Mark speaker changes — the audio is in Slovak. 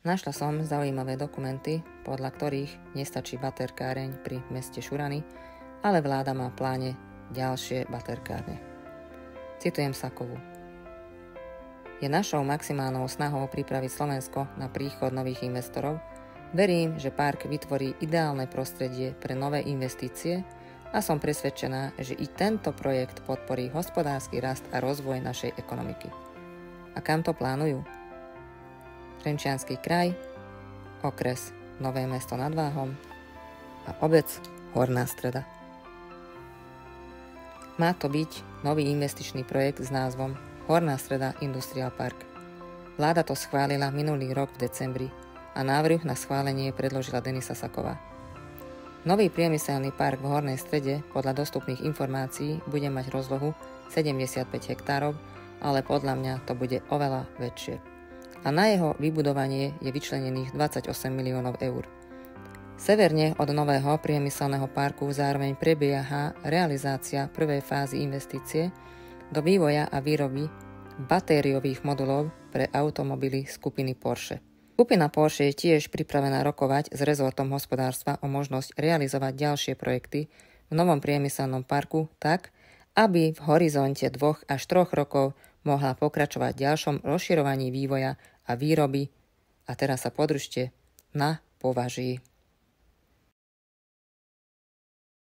Speaker 1: Našla som zaujímavé dokumenty, podľa ktorých nestačí baterkáreň pri meste Šurany, ale vláda má v pláne ďalšie baterkárne. Citujem Sakovú. Je našou maximálnou snahou pripraviť Slovensko na príchod nových investorov. Verím, že park vytvorí ideálne prostredie pre nové investície a som presvedčená, že i tento projekt podporí hospodársky rast a rozvoj našej ekonomiky. A kam to plánujú? Trenčiansky kraj, okres Nové Mesto nad Váhom a obec Horná Streda. Má to byť nový investičný projekt s názvom Horná Streda Industrial Park. Vláda to schválila minulý rok v decembri a návrh na schválenie predložila Denisa Saková. Nový priemyselný park v Hornej Strede podľa dostupných informácií bude mať rozlohu 75 hektárov, ale podľa mňa to bude oveľa väčšie. A na jeho vybudovanie je vyčlenených 28 miliónov eur. Severne od nového priemyselného parku zároveň prebieha realizácia prvej fázy investície do vývoja a výroby batériových modulov pre automobily skupiny Porsche. Skupina Porsche je tiež pripravená rokovať s rezortom hospodárstva o možnosť realizovať ďalšie projekty v novom priemyselnom parku tak, aby v horizonte 2 až 3 rokov mohla pokračovať v ďalšom rozširovaní vývoja a výroby, a teraz sa podržte, na považí.